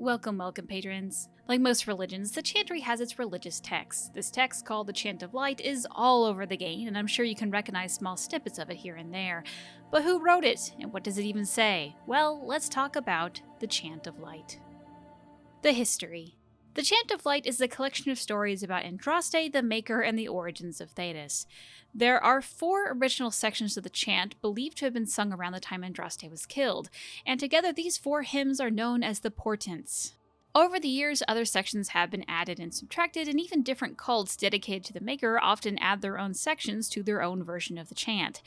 Welcome, patrons. Like most religions, the chantry has its religious text. This text, called the Chant of Light, is all over the game, and I'm sure you can recognize small snippets of it here and there. But who wrote it, and what does it even say? Well, let's talk about the Chant of Light. The history. The Chant of Light is a collection of stories about Andraste, the Maker, and the origins of Thetis. There are 4 original sections of the chant believed to have been sung around the time Andraste was killed, and together these 4 hymns are known as the portents. Over the years, other sections have been added and subtracted, and even different cults dedicated to the Maker often add their own sections to their own version of the chant.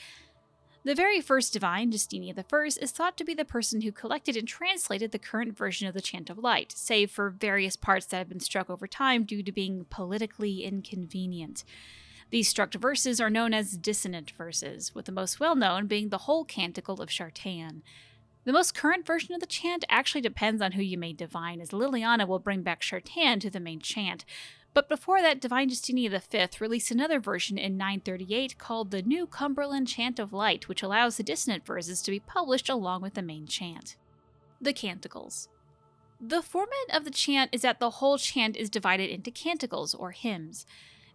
The very first divine, Justinian I, is thought to be the person who collected and translated the current version of the Chant of Light, save for various parts that have been struck over time due to being politically inconvenient. These struck verses are known as dissonant verses, with the most well-known being the whole canticle of Shartan. The most current version of the chant actually depends on who you made divine, as Liliana will bring back Shartan to the main chant. But before that, Divine Justinian V released another version in 938 called the New Cumberland Chant of Light, which allows the dissonant verses to be published along with the main chant. The Canticles. The format of the chant is that the whole chant is divided into canticles, or hymns.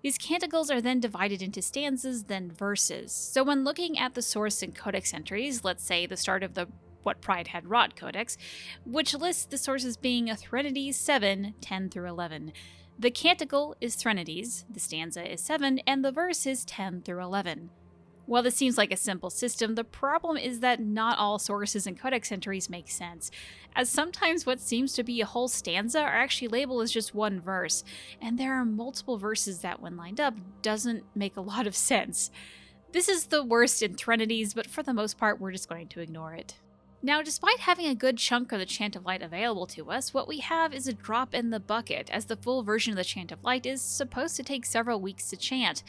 These canticles are then divided into stanzas, then verses. So when looking at the source and codex entries, let's say the start of the What Pride Had Wrought Codex, which lists the sources being Threnodies 7, 10 through 11. The canticle is Threnodies, the stanza is 7, and the verse is 10 through 11. While this seems like a simple system, the problem is that not all sources and codex entries make sense, as sometimes what seems to be a whole stanza are actually labeled as just one verse, and there are multiple verses that, when lined up, doesn't make a lot of sense. This is the worst in Threnodies, but for the most part we're just going to ignore it. Now, despite having a good chunk of the Chant of Light available to us, what we have is a drop in the bucket, as the full version of the Chant of Light is supposed to take several weeks to chant.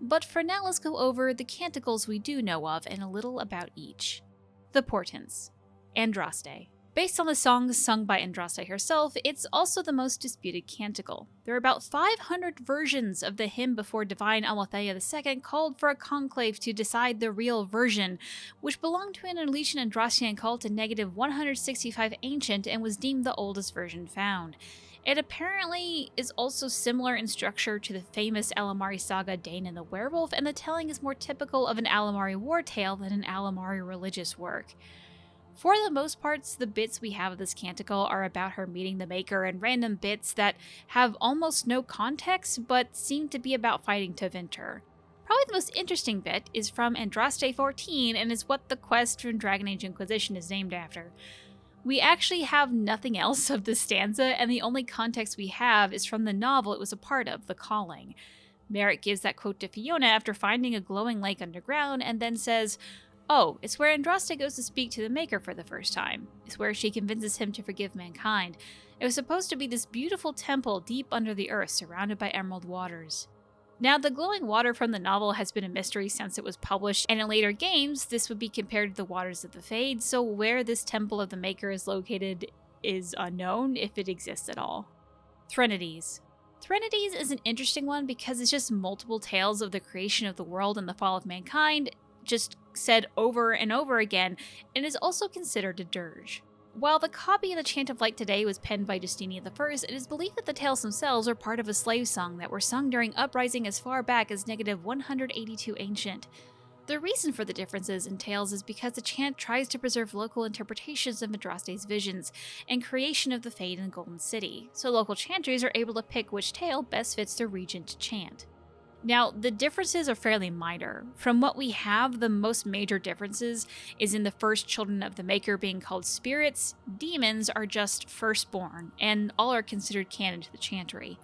But for now, let's go over the canticles we do know of and a little about each. The portents. Andraste. Based on the songs sung by Andraste herself, it's also the most disputed canticle. There are about 500 versions of the hymn before Divine Amalthea II called for a conclave to decide the real version, which belonged to an Elysian Andrastian cult in -165 ancient and was deemed the oldest version found. It apparently is also similar in structure to the famous Alamarri saga Dane and the Werewolf, and the telling is more typical of an Alamarri war tale than an Alamarri religious work. For the most parts, the bits we have of this canticle are about her meeting the Maker and random bits that have almost no context but seem to be about fighting Tevinter. Probably the most interesting bit is from Andraste 14 and is what the quest from Dragon Age Inquisition is named after. We actually have nothing else of this stanza, and the only context we have is from the novel it was a part of, The Calling. Merritt gives that quote to Fiona after finding a glowing lake underground and then says, "Oh, it's where Andraste goes to speak to the Maker for the first time. It's where she convinces him to forgive mankind. It was supposed to be this beautiful temple deep under the earth surrounded by emerald waters." Now, the glowing water from the novel has been a mystery since it was published, and in later games, this would be compared to the waters of the Fade, so where this Temple of the Maker is located is unknown, if it exists at all. Threnodies. Threnodies is an interesting one because it's just multiple tales of the creation of the world and the fall of mankind, just said over and over again, and is also considered a dirge. While the copy of the Chant of Light today was penned by Justinian I, it is believed that the tales themselves are part of a slave song that were sung during uprising as far back as -182 ancient. The reason for the differences in tales is because the chant tries to preserve local interpretations of Andraste's visions and creation of the Fade and Golden City, so local chanters are able to pick which tale best fits their region to chant. Now, the differences are fairly minor. From what we have, the most major differences is in the first children of the Maker being called spirits, demons are just firstborn, and all are considered canon to the chantry.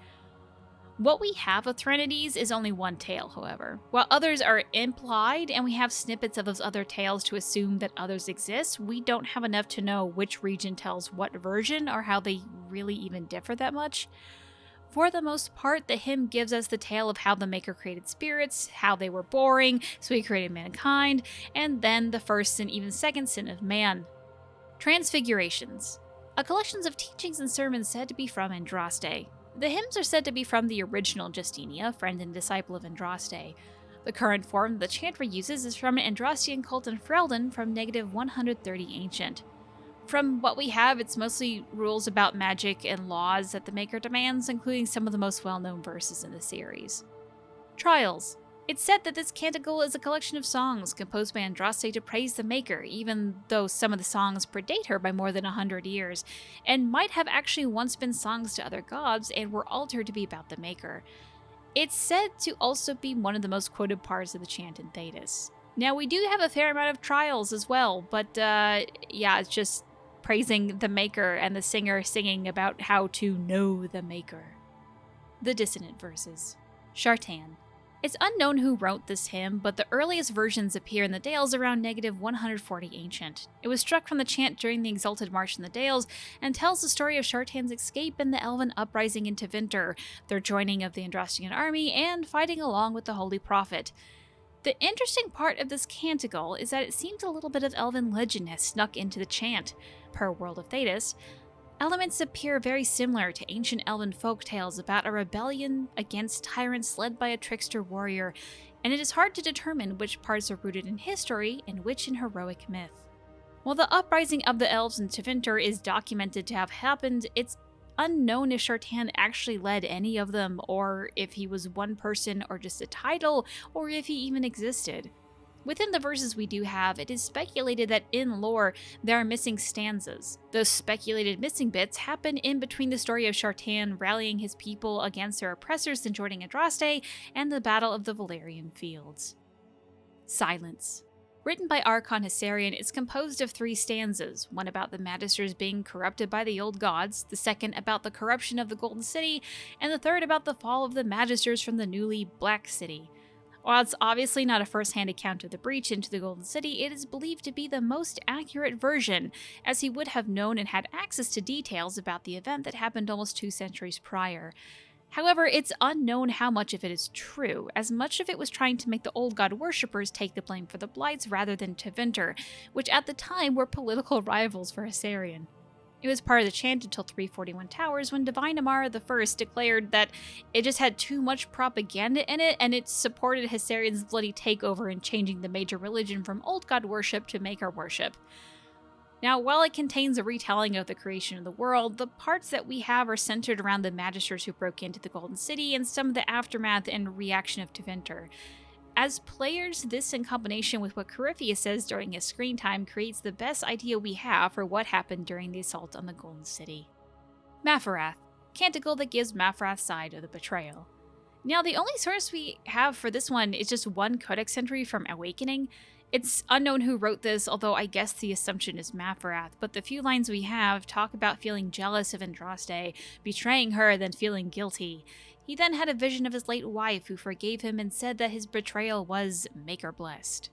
What we have of Threnodies is only one tale, however. While others are implied, and we have snippets of those other tales to assume that others exist, we don't have enough to know which region tells what version or how they really even differ that much. For the most part, the hymn gives us the tale of how the Maker created spirits, how they were boring, so he created mankind, and then the first and even second sin of man. Transfigurations. A collection of teachings and sermons said to be from Andraste. The hymns are said to be from the original Justinia, friend and disciple of Andraste. The current form the chantry uses is from an Andrastian cult in Ferelden from -130 ancient. From what we have, it's mostly rules about magic and laws that the Maker demands, including some of the most well-known verses in the series. Trials. It's said that this canticle is a collection of songs composed by Andraste to praise the Maker, even though some of the songs predate her by more than 100 years, and might have actually once been songs to other gods and were altered to be about the Maker. It's said to also be one of the most quoted parts of the chant in Thetis. Now, we do have a fair amount of trials as well, but yeah, it's just praising the Maker and the singer singing about how to know the Maker. The dissonant verses. Shartan. It's unknown who wrote this hymn, but the earliest versions appear in the Dales around -140 Ancient. It was struck from the chant during the Exalted March in the Dales, and tells the story of Shartan's escape and the Elven uprising into Winter, their joining of the Andrastian army, and fighting along with the Holy Prophet. The interesting part of this canticle is that it seems a little bit of Elven legend has snuck into the chant. Per World of Thetis, elements appear very similar to ancient elven folktales about a rebellion against tyrants led by a trickster warrior, and it is hard to determine which parts are rooted in history and which in heroic myth. While the uprising of the elves in Tevinter is documented to have happened, it's unknown if Shartan actually led any of them, or if he was one person or just a title, or if he even existed. Within the verses we do have, it is speculated that in lore, there are missing stanzas. Those speculated missing bits happen in between the story of Shartan rallying his people against their oppressors and joining Andraste, and the Battle of the Valerian Fields. Silence. Written by Archon Hessarian, it's composed of 3 stanzas, one about the Magisters being corrupted by the old gods, the second about the corruption of the Golden City, and the third about the fall of the Magisters from the newly Black City. While it's obviously not a first-hand account of the breach into the Golden City, it is believed to be the most accurate version, as he would have known and had access to details about the event that happened almost 2 centuries prior. However, it's unknown how much of it is true, as much of it was trying to make the old god worshippers take the blame for the blights rather than Tevinter, which at the time were political rivals for Hessarian. It was part of the chant until 341 Towers, when Divine Amara I declared that it just had too much propaganda in it, and it supported Hessarian's bloody takeover in changing the major religion from old god worship to maker worship. Now, while it contains a retelling of the creation of the world, the parts that we have are centered around the Magisters who broke into the Golden City and some of the aftermath and reaction of Tevinter. As players, this in combination with what Corypheus says during his screen time creates the best idea we have for what happened during the assault on the Golden City. Mafarath, canticle that gives Mafarath's side of the betrayal. Now, the only source we have for this one is just one codex entry from Awakening. It's unknown who wrote this, although I guess the assumption is Mafarath, but the few lines we have talk about feeling jealous of Andraste, betraying her, then feeling guilty. He then had a vision of his late wife who forgave him and said that his betrayal was Maker-blessed.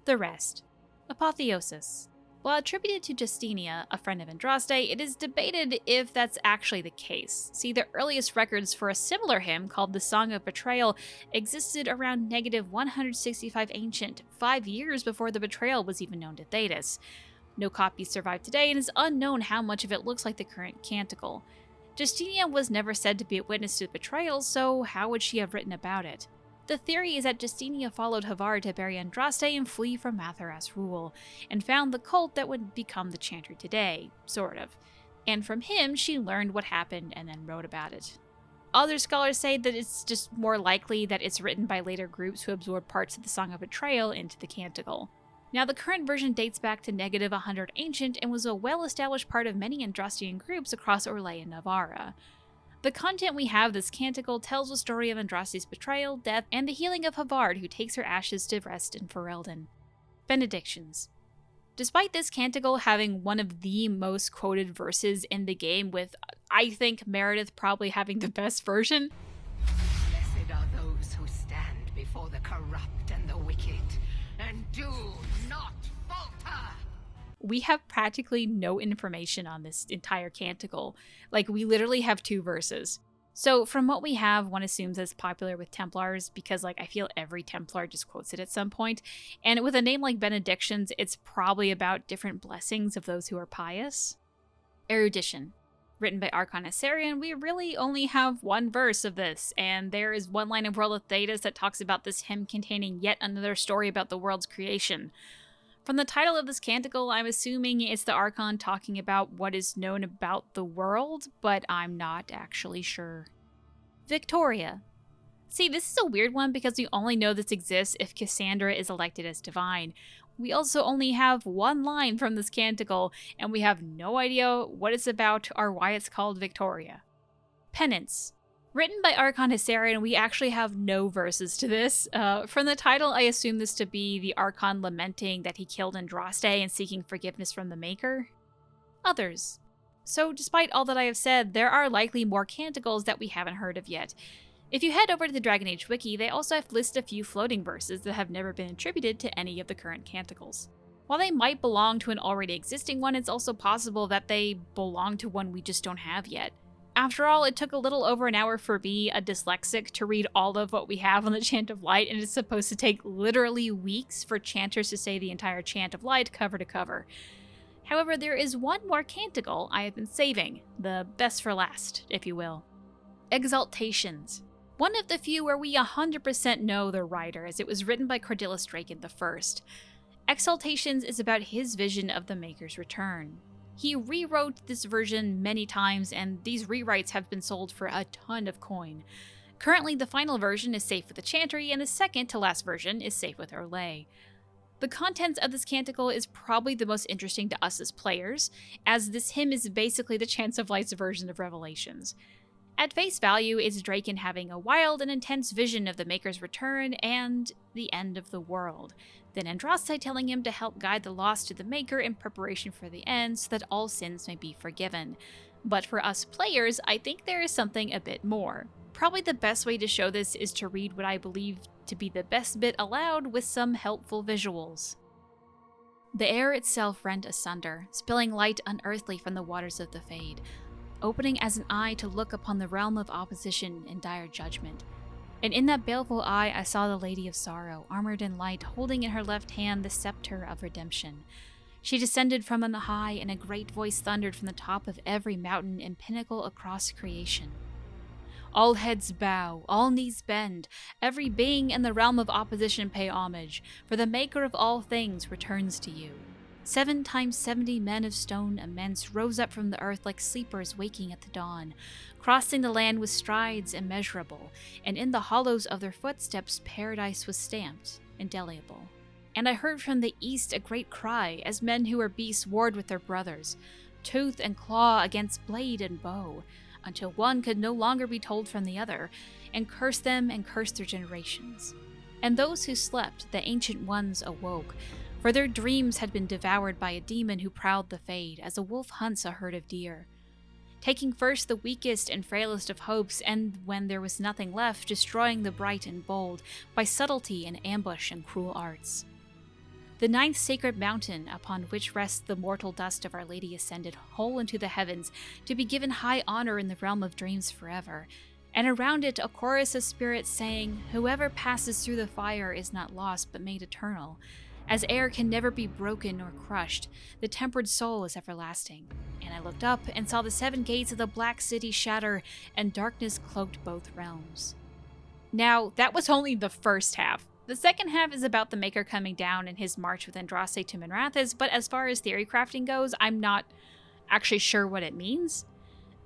The rest. Apotheosis. While attributed to Justinia, a friend of Andraste, it is debated if that's actually the case. See, the earliest records for a similar hymn, called the Song of Betrayal, existed around -165 Ancient, 5 years before the betrayal was even known to Thetis. No copies survive today, and it's unknown how much of it looks like the current canticle. Justinia was never said to be a witness to the betrayal, so how would she have written about it? The theory is that Justinia followed Havard to bury Andraste and flee from Matharath's rule, and found the cult that would become the Chantry today, sort of. And from him, she learned what happened and then wrote about it. Other scholars say that it's just more likely that it's written by later groups who absorbed parts of the Song of Betrayal into the canticle. Now, the current version dates back to -100 Ancient and was a well-established part of many Andrastian groups across Orlais and Navarra. The content we have this canticle tells the story of Andraste's betrayal, death, and the healing of Havard, who takes her ashes to rest in Ferelden. Benedictions. Despite this canticle having one of the most quoted verses in the game, with, I think, Meredith probably having the best version. Blessed are those who stand before the corrupt and the wicked, and do not falter! We have practically no information on this entire canticle. Like, we literally have 2 verses. So from what we have, one assumes it's popular with Templars because, like, I feel every Templar just quotes it at some point. And with a name like Benedictions, it's probably about different blessings of those who are pious. Erudition. Written by Archon Hessarian, we really only have 1 verse of this, and there is 1 line of World of Thetis that talks about this hymn containing yet another story about the world's creation. From the title of this canticle, I'm assuming it's the Archon talking about what is known about the world, but I'm not actually sure. Victoria. See, this is a weird one because we only know this exists if Cassandra is elected as divine. We also only have one line from this canticle, and we have no idea what it's about or why it's called Victoria. Penance. Written by Archon Hissarion, we actually have no verses to this. From the title, I assume this to be the Archon lamenting that he killed Andraste and seeking forgiveness from the Maker. Others. So despite all that I have said, there are likely more canticles that we haven't heard of yet. If you head over to the Dragon Age wiki, they also have listed a few floating verses that have never been attributed to any of the current canticles. While they might belong to an already existing one, it's also possible that they belong to one we just don't have yet. After all, it took a little over an hour for me, a dyslexic, to read all of what we have on the Chant of Light, and it's supposed to take literally weeks for chanters to say the entire Chant of Light cover to cover. However, there is one more canticle I have been saving, the best for last, if you will. Exaltations. One of the few where we 100% know the writer, as it was written by Cordelis Draken I. Exaltations is about his vision of the Maker's return. He rewrote this version many times, and these rewrites have been sold for a ton of coin. Currently, the final version is safe with the Chantry, and the second to last version is safe with Orlais. The contents of this canticle is probably the most interesting to us as players, as this hymn is basically the Chants of Light's version of Revelations. At face value, it's Draken having a wild and intense vision of the Maker's return and the end of the world. Then Andraste telling him to help guide the lost to the Maker in preparation for the end so that all sins may be forgiven. But for us players, I think there is something a bit more. Probably the best way to show this is to read what I believe to be the best bit aloud with some helpful visuals. The air itself rent asunder, spilling light unearthly from the waters of the Fade, opening as an eye to look upon the realm of opposition and dire judgment. And in that baleful eye I saw the Lady of Sorrow, armored in light, holding in her left hand the scepter of redemption. She descended from on the high, and a great voice thundered from the top of every mountain and pinnacle across creation. All heads bow, all knees bend, every being in the realm of opposition pay homage, for the Maker of all things returns to you. 7 times 70 men of stone immense rose up from the earth like sleepers waking at the dawn, crossing the land with strides immeasurable, and in the hollows of their footsteps paradise was stamped, indelible. And I heard from the east a great cry, as men who were beasts warred with their brothers, tooth and claw against blade and bow, until one could no longer be told from the other, and curse them and curse their generations. And those who slept, the ancient ones, awoke, for their dreams had been devoured by a demon who prowled the Fade, as a wolf hunts a herd of deer, taking first the weakest and frailest of hopes, and when there was nothing left, destroying the bright and bold, by subtlety and ambush and cruel arts. The 9th sacred mountain, upon which rests the mortal dust of Our Lady, ascended whole into the heavens, to be given high honor in the realm of dreams forever, and around it a chorus of spirits saying, "Whoever passes through the fire is not lost, but made eternal. As air can never be broken nor crushed, the tempered soul is everlasting." And I looked up and saw the 7 gates of the Black City shatter, and darkness cloaked both realms. Now, that was only the first half. The second half is about the Maker coming down in his march with Andraste to Minrathous, but as far as theory crafting goes, I'm not actually sure what it means.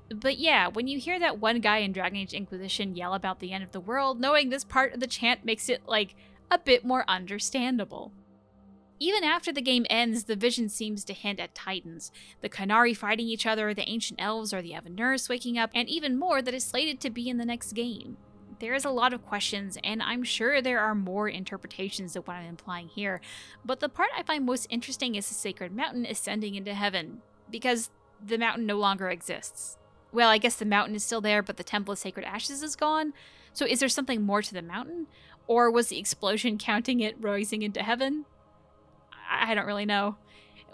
But yeah, when you hear that one guy in Dragon Age Inquisition yell about the end of the world, knowing this part of the chant makes it, a bit more understandable. Even after the game ends, the vision seems to hint at titans, the Qunari fighting each other, the ancient elves or the Avenurs waking up, and even more that is slated to be in the next game. There is a lot of questions, and I'm sure there are more interpretations of what I'm implying here, but the part I find most interesting is the Sacred Mountain ascending into heaven, because the mountain no longer exists. Well, I guess the mountain is still there, but the Temple of Sacred Ashes is gone, so is there something more to the mountain? Or was the explosion counting it rising into heaven? I don't really know.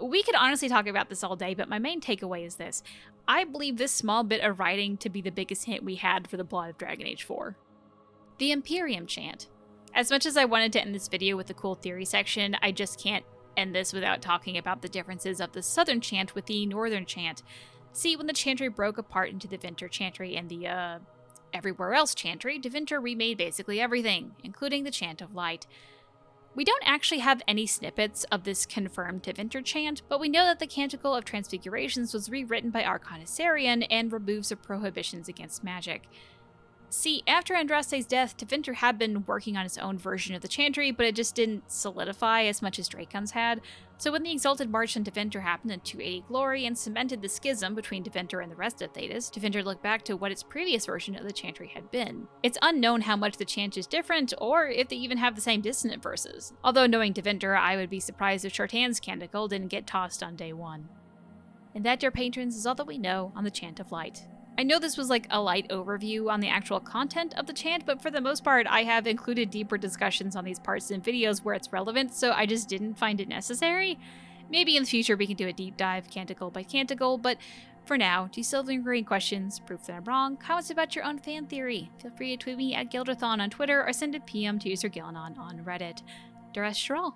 We could honestly talk about this all day, but my main takeaway is this. I believe this small bit of writing to be the biggest hint we had for the plot of Dragon Age 4. The Imperium chant. As much as I wanted to end this video with a cool theory section, I just can't end this without talking about the differences of the Southern chant with the Northern chant. See, when the Chantry broke apart into the Vinter Chantry and the, everywhere else Chantry, Devinter remade basically everything, including the Chant of Light. We don't actually have any snippets of this confirmed Tevinter chant, but we know that the Canticle of Transfigurations was rewritten by Archon Asarion and removes the prohibitions against magic. See, after Andraste's death, Tevinter had been working on his own version of the chantry, but it just didn't solidify as much as Dracon's had. So when the Exalted March on Tevinter happened in 280 Glory and cemented the schism between Tevinter and the rest of Thedas, Tevinter looked back to what its previous version of the chantry had been. It's unknown how much the chant is different, or if they even have the same dissonant verses. Although knowing Tevinter, I would be surprised if Shartan's Canticle didn't get tossed on day one. And that, dear patrons, is all that we know on the Chant of Light. I know this was like a light overview on the actual content of the chant, but for the most part, I have included deeper discussions on these parts in videos where it's relevant, so I just didn't find it necessary. Maybe in the future we can do a deep dive canticle by canticle, but for now, do you still have lingering questions, proof that I'm wrong, comments about your own fan theory? Feel free to tweet me at Gilderthon on Twitter or send a PM to user Gillinon on Reddit. Duress Sherall.